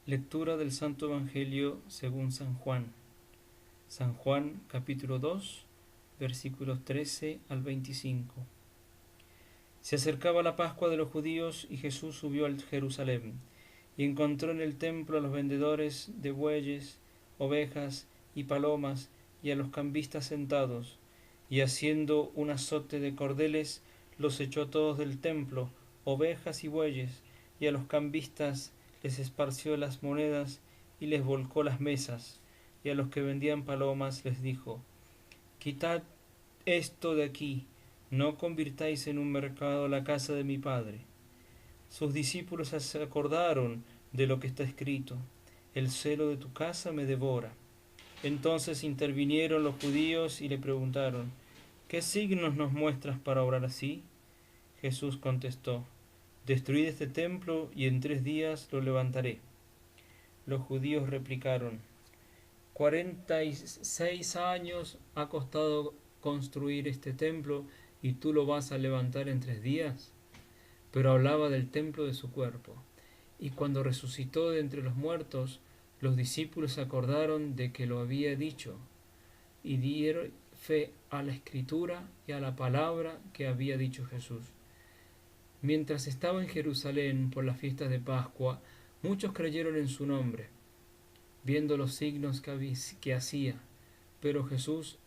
Lectura del Santo Evangelio según San Juan. San Juan capítulo 2, versículos 13 al 25. Se acercaba la Pascua de los judíos y Jesús subió a Jerusalén y encontró en el templo a los vendedores de bueyes, ovejas y palomas y a los cambistas sentados, y haciendo un azote de cordeles los echó a todos del templo, ovejas y bueyes, y a los cambistas les esparció las monedas y les volcó las mesas, y a los que vendían palomas les dijo: Quitad esto de aquí, no convirtáis en un mercado la casa de mi Padre. Sus discípulos se acordaron de lo que está escrito: el celo de tu casa me devora. Entonces intervinieron los judíos y le preguntaron: ¿qué signos nos muestras para obrar así? Jesús contestó: destruid este templo y en 3 días lo levantaré. Los judíos replicaron: 46 años ha costado construir este templo y tú lo vas a levantar en 3 días. Pero hablaba del templo de su cuerpo. Y cuando resucitó de entre los muertos, los discípulos se acordaron de que lo había dicho y dieron fe a la escritura y a la palabra que había dicho Jesús. Mientras estaba en Jerusalén por las fiestas de Pascua, muchos creyeron en su nombre, viendo los signos que hacía. Pero Jesús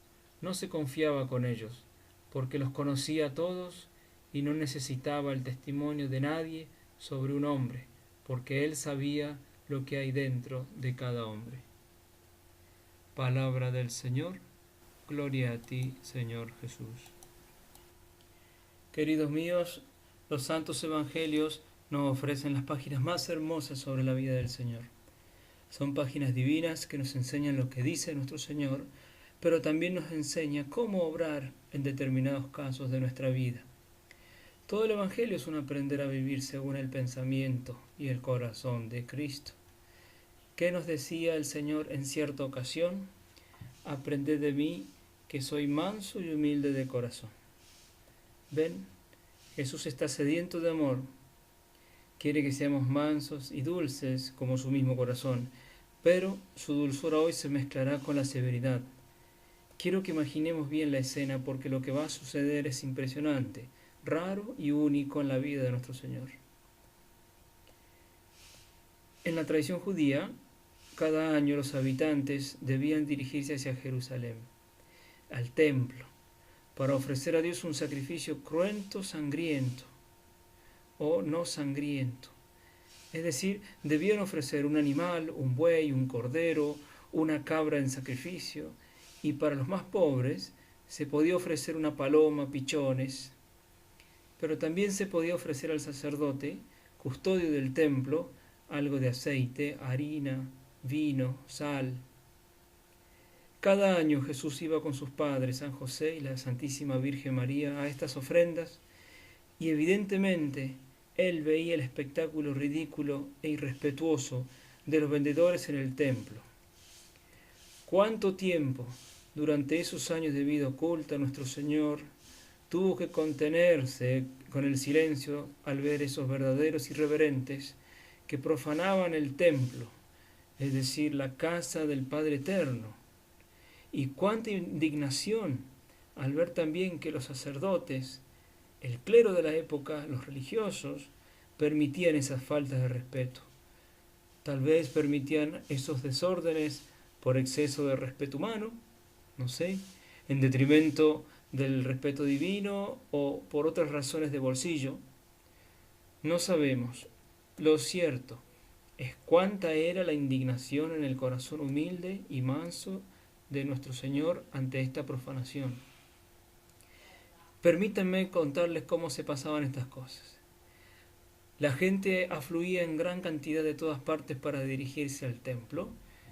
no se confiaba con ellos, porque los conocía a todos y no necesitaba el testimonio de nadie sobre un hombre, porque él sabía lo que hay dentro de cada hombre. Palabra del Señor. Gloria a ti, Señor Jesús. Queridos míos, los santos evangelios nos ofrecen las páginas más hermosas sobre la vida del Señor. Son páginas divinas que nos enseñan lo que dice nuestro Señor, pero también nos enseña cómo obrar en determinados casos de nuestra vida. Todo el Evangelio es un aprender a vivir según el pensamiento y el corazón de Cristo. ¿Qué nos decía el Señor en cierta ocasión? Aprended de mí, que soy manso y humilde de corazón. ¿Ven? Jesús está sediento de amor. Quiere que seamos mansos y dulces como su mismo corazón, pero su dulzura hoy se mezclará con la severidad. Quiero que imaginemos bien la escena, porque lo que va a suceder es impresionante, raro y único en la vida de nuestro Señor. En la tradición judía, cada año los habitantes debían dirigirse hacia Jerusalén, al templo, para ofrecer a Dios un sacrificio cruento, sangriento o no sangriento. Es decir, debían ofrecer un animal, un buey, un cordero, una cabra en sacrificio, y para los más pobres se podía ofrecer una paloma, pichones, pero también se podía ofrecer al sacerdote, custodio del templo, algo de aceite, harina, vino, sal. Cada año Jesús iba con sus padres, San José y la Santísima Virgen María, a estas ofrendas, y evidentemente él veía el espectáculo ridículo e irrespetuoso de los vendedores en el templo. ¿Cuánto tiempo durante esos años de vida oculta nuestro Señor tuvo que contenerse con el silencio al ver esos verdaderos irreverentes que profanaban el templo, es decir, la casa del Padre Eterno? Y cuánta indignación al ver también que los sacerdotes, el clero de la época, los religiosos, permitían esas faltas de respeto. Tal vez permitían esos desórdenes por exceso de respeto humano, no sé, en detrimento del respeto divino o por otras razones de bolsillo. No sabemos. Lo cierto es cuánta era la indignación en el corazón humilde y manso de nuestro Señor ante esta profanación. Permítanme contarles cómo se pasaban estas cosas. La gente afluía en gran cantidad de todas partes para dirigirse al templo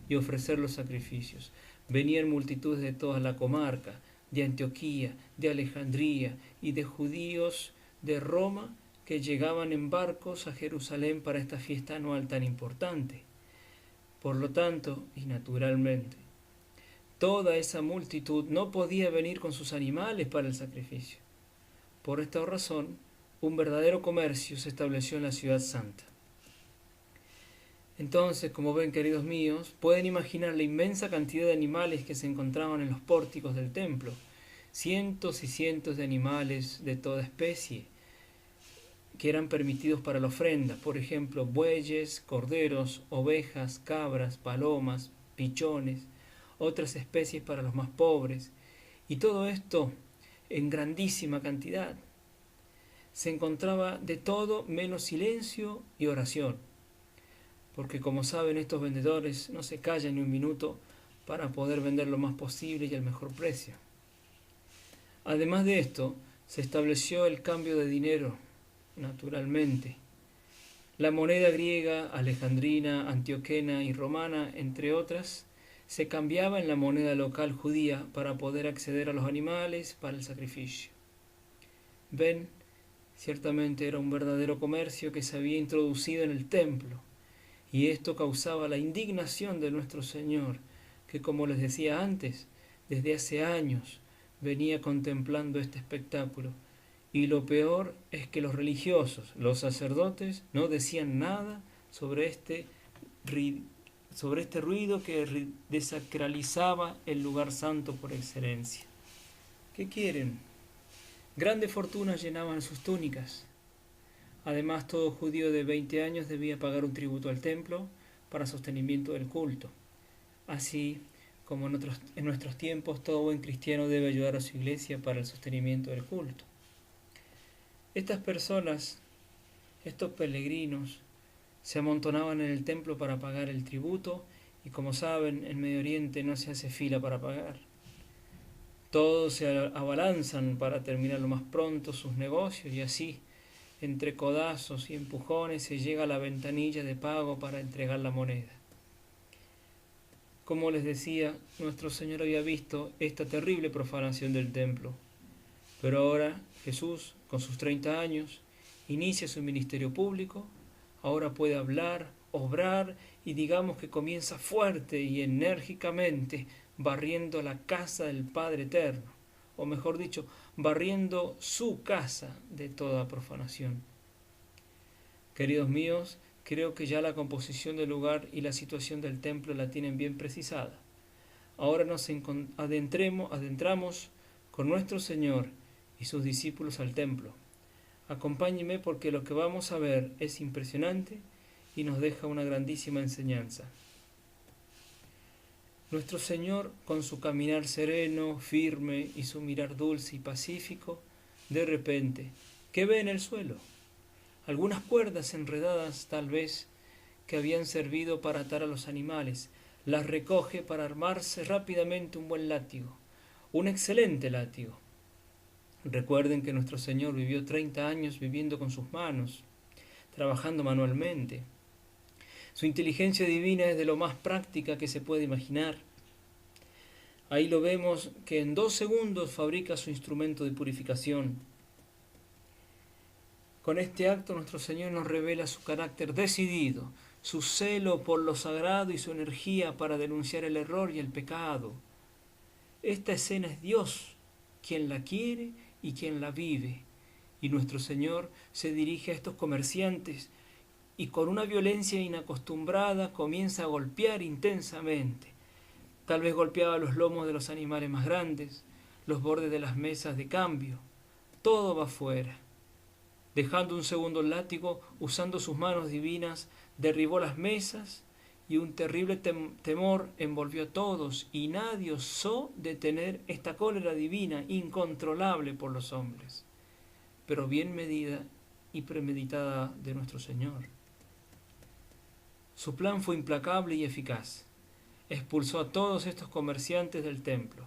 y ofrecer los sacrificios. Venían multitudes de toda la comarca, de Antioquía, de Alejandría y de judíos de Roma que llegaban en barcos a Jerusalén para esta fiesta anual tan importante. Por lo tanto, y naturalmente, toda esa multitud no podía venir con sus animales para el sacrificio. Por esta razón, un verdadero comercio se estableció en la ciudad santa. Entonces, como ven, queridos míos, pueden imaginar la inmensa cantidad de animales que se encontraban en los pórticos del templo. Cientos y cientos de animales de toda especie que eran permitidos para la ofrenda. Por ejemplo, bueyes, corderos, ovejas, cabras, palomas, pichones, otras especies para los más pobres. Y todo esto en grandísima cantidad. Se encontraba de todo menos silencio y oración, porque como saben, estos vendedores no se callan ni un minuto para poder vender lo más posible y al mejor precio. Además de esto, se estableció el cambio de dinero, naturalmente. La moneda griega, alejandrina, antioquena y romana, entre otras, se cambiaba en la moneda local judía para poder acceder a los animales para el sacrificio. Ven, ciertamente era un verdadero comercio que se había introducido en el templo, y esto causaba la indignación de nuestro Señor, que, como les decía antes, desde hace años venía contemplando este espectáculo. Y lo peor es que los religiosos, los sacerdotes, no decían nada sobre este ruido que desacralizaba el lugar santo por excelencia. ¿Qué quieren? Grandes fortunas llenaban sus túnicas. Además, todo judío de 20 años debía pagar un tributo al templo para sostenimiento del culto. Así como en nuestros tiempos, todo buen cristiano debe ayudar a su iglesia para el sostenimiento del culto. Estas personas, estos peregrinos, se amontonaban en el templo para pagar el tributo, y como saben, en Medio Oriente no se hace fila para pagar. Todos se abalanzan para terminar lo más pronto sus negocios, y así, entre codazos y empujones, se llega a la ventanilla de pago para entregar la moneda. Como les decía, nuestro Señor había visto esta terrible profanación del templo, pero ahora Jesús, con sus 30 años, inicia su ministerio público. Ahora puede hablar, obrar, y digamos que comienza fuerte y enérgicamente barriendo la casa del Padre Eterno, o mejor dicho, barriendo su casa de toda profanación. Queridos míos, creo que ya la composición del lugar y la situación del templo la tienen bien precisada. Ahora nos adentramos con nuestro Señor y sus discípulos al templo. Acompáñenme, porque lo que vamos a ver es impresionante y nos deja una grandísima enseñanza. Nuestro Señor, con su caminar sereno, firme y su mirar dulce y pacífico, de repente, ¿qué ve en el suelo? Algunas cuerdas enredadas, tal vez, que habían servido para atar a los animales. Las recoge para armarse rápidamente un buen látigo, un excelente látigo. Recuerden que nuestro Señor vivió 30 años viviendo con sus manos, trabajando manualmente. Su inteligencia divina es de lo más práctica que se puede imaginar. Ahí lo vemos que en 2 segundos fabrica su instrumento de purificación. Con este acto nuestro Señor nos revela su carácter decidido, su celo por lo sagrado y su energía para denunciar el error y el pecado. Esta escena es Dios quien la quiere y quien la vive. Y nuestro Señor se dirige a estos comerciantes y con una violencia inacostumbrada comienza a golpear intensamente. Tal vez golpeaba los lomos de los animales más grandes, los bordes de las mesas de cambio. Todo va fuera. Dejando un segundo látigo, usando sus manos divinas, derribó las mesas, y un terrible temor envolvió a todos, y nadie osó detener esta cólera divina, incontrolable por los hombres, pero bien medida y premeditada de nuestro Señor. Su plan fue implacable y eficaz. Expulsó a todos estos comerciantes del templo,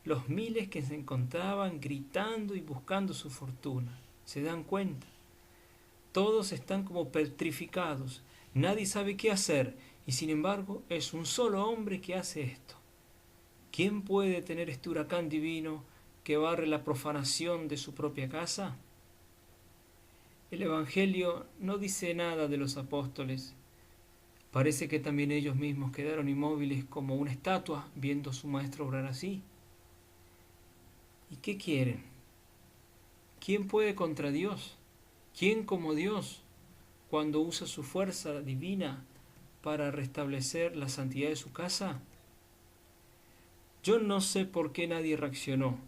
los miles que se encontraban gritando y buscando su fortuna. ¿Se dan cuenta? Todos están como petrificados, nadie sabe qué hacer, y sin embargo es un solo hombre que hace esto. ¿Quién puede detener este huracán divino que barre la profanación de su propia casa? El Evangelio no dice nada de los apóstoles. Parece que también ellos mismos quedaron inmóviles como una estatua viendo a su maestro obrar así. ¿Y qué quieren? ¿Quién puede contra Dios? ¿Quién como Dios, cuando usa su fuerza divina para restablecer la santidad de su casa? Yo no sé por qué nadie reaccionó.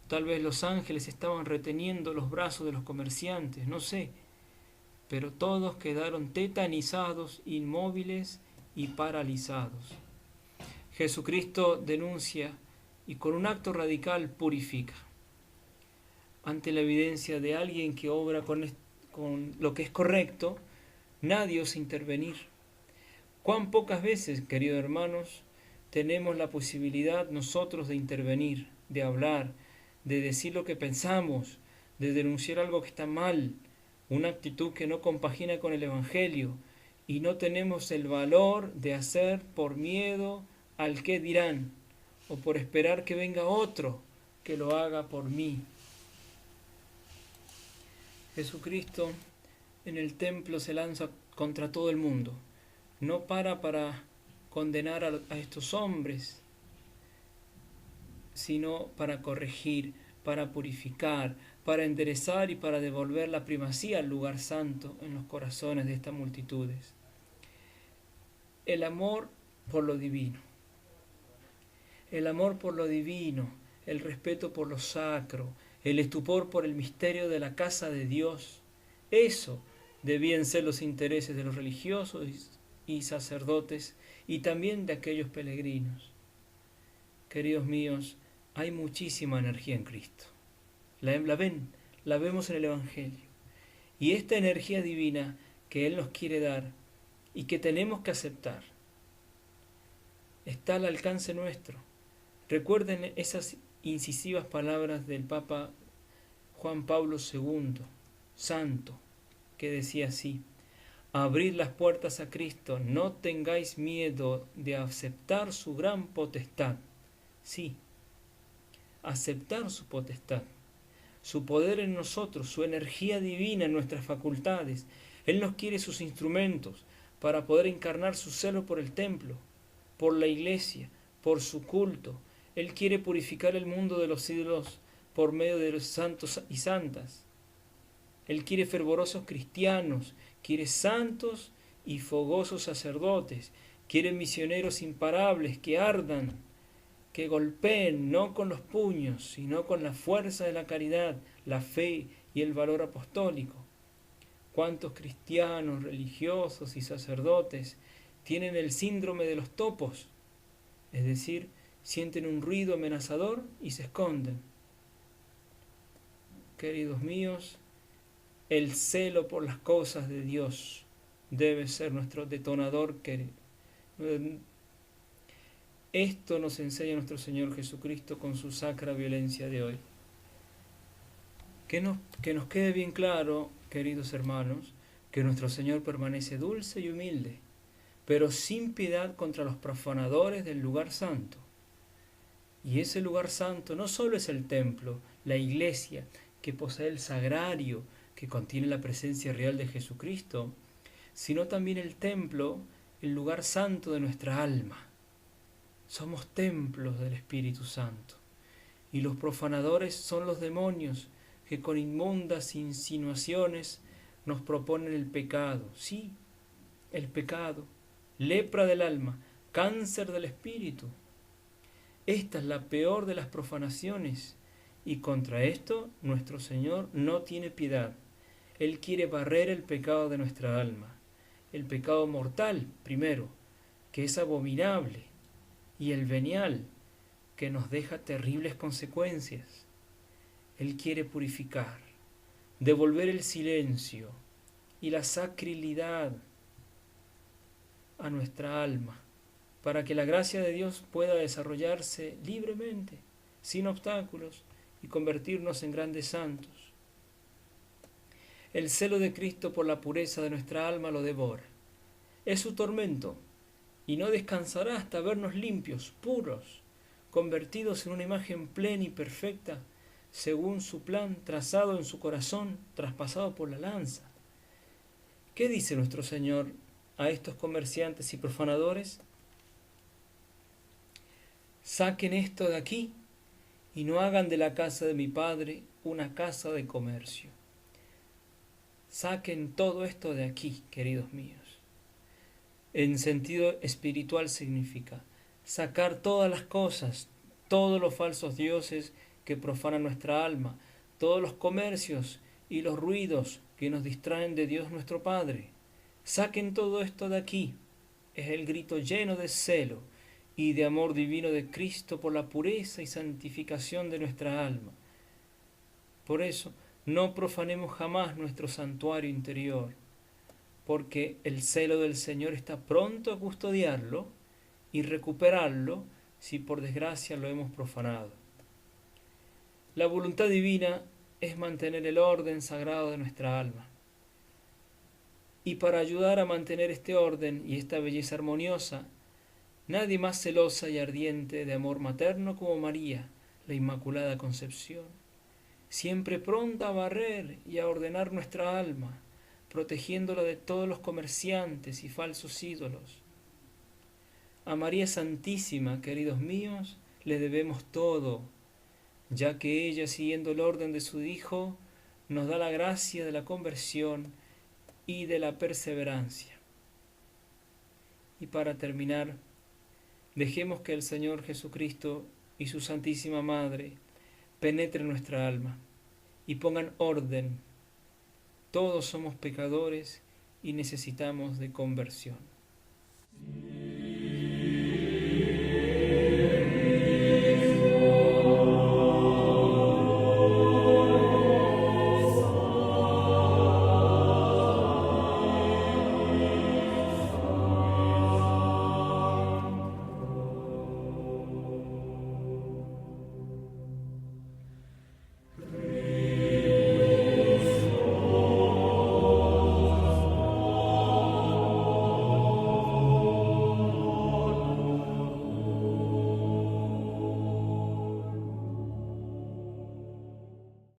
Tal vez los ángeles estaban reteniendo los brazos de los comerciantes, no sé. Pero todos quedaron tetanizados, inmóviles y paralizados. Jesucristo denuncia y con un acto radical purifica. Ante la evidencia de alguien que obra con lo que es correcto, nadie osa intervenir. ¿Cuán pocas veces, queridos hermanos, tenemos la posibilidad nosotros de intervenir, de hablar, de decir lo que pensamos, de denunciar algo que está mal, una actitud que no compagina con el Evangelio, y no tenemos el valor de hacer por miedo al qué dirán, o por esperar que venga otro que lo haga por mí? Jesucristo en el templo se lanza contra todo el mundo. No para condenar a estos hombres, sino para corregir, para purificar, para enderezar y para devolver la primacía al lugar santo en los corazones de estas multitudes. El amor por lo divino. El amor por lo divino, el respeto por lo sacro, el estupor por el misterio de la casa de Dios. Eso debían ser los intereses de los religiosos y sacerdotes y también de aquellos peregrinos. Queridos míos, hay muchísima energía en Cristo. La vemos en el Evangelio. Y esta energía divina que Él nos quiere dar y que tenemos que aceptar, está al alcance nuestro. Recuerden esas incisivas palabras del Papa Juan Pablo II, santo, que decía así: abrid las puertas a Cristo, no tengáis miedo de aceptar su gran potestad. Sí, aceptar su potestad, su poder en nosotros, su energía divina en nuestras facultades. Él nos quiere sus instrumentos para poder encarnar su celo por el templo, por la iglesia, por su culto. Él quiere purificar el mundo de los ídolos por medio de los santos y santas. Él quiere fervorosos cristianos, quiere santos y fogosos sacerdotes, quiere misioneros imparables que ardan, que golpeen no con los puños, sino con la fuerza de la caridad, la fe y el valor apostólico. ¿Cuántos cristianos, religiosos y sacerdotes tienen el síndrome de los topos? Es decir, sienten un ruido amenazador y se esconden. Queridos míos, el celo por las cosas de Dios debe ser nuestro detonador. Esto nos enseña nuestro Señor Jesucristo con su sacra violencia de hoy. Que nos quede bien claro, queridos hermanos, que nuestro Señor permanece dulce y humilde, pero sin piedad contra los profanadores del lugar santo. Y ese lugar santo no solo es el templo, la iglesia, que posee el sagrario, que contiene la presencia real de Jesucristo, sino también el templo, el lugar santo de nuestra alma. Somos templos del Espíritu Santo. Y los profanadores son los demonios que con inmundas insinuaciones nos proponen el pecado. Sí, el pecado, lepra del alma, cáncer del espíritu. Esta es la peor de las profanaciones, y contra esto nuestro Señor no tiene piedad. Él quiere barrer el pecado de nuestra alma, el pecado mortal primero, que es abominable, y el venial, que nos deja terribles consecuencias. Él quiere purificar, devolver el silencio y la sacralidad a nuestra alma, para que la gracia de Dios pueda desarrollarse libremente, sin obstáculos, y convertirnos en grandes santos. El celo de Cristo por la pureza de nuestra alma lo devora. Es su tormento, y no descansará hasta vernos limpios, puros, convertidos en una imagen plena y perfecta, según su plan trazado en su corazón, traspasado por la lanza. ¿Qué dice nuestro Señor a estos comerciantes y profanadores? Saquen esto de aquí y no hagan de la casa de mi Padre una casa de comercio. Saquen todo esto de aquí, queridos míos. En sentido espiritual significa sacar todas las cosas, todos los falsos dioses que profanan nuestra alma, todos los comercios y los ruidos que nos distraen de Dios nuestro Padre. Saquen todo esto de aquí. Es el grito lleno de celo y de amor divino de Cristo por la pureza y santificación de nuestra alma. Por eso, no profanemos jamás nuestro santuario interior, porque el celo del Señor está pronto a custodiarlo y recuperarlo si por desgracia lo hemos profanado. La voluntad divina es mantener el orden sagrado de nuestra alma. Y para ayudar a mantener este orden y esta belleza armoniosa, nadie más celosa y ardiente de amor materno como María, la Inmaculada Concepción, siempre pronta a barrer y a ordenar nuestra alma, protegiéndola de todos los comerciantes y falsos ídolos. A María Santísima, queridos míos, le debemos todo, ya que ella, siguiendo el orden de su Hijo, nos da la gracia de la conversión y de la perseverancia. Y para terminar, dejemos que el Señor Jesucristo y su Santísima Madre penetren nuestra alma y pongan orden. Todos somos pecadores y necesitamos de conversión.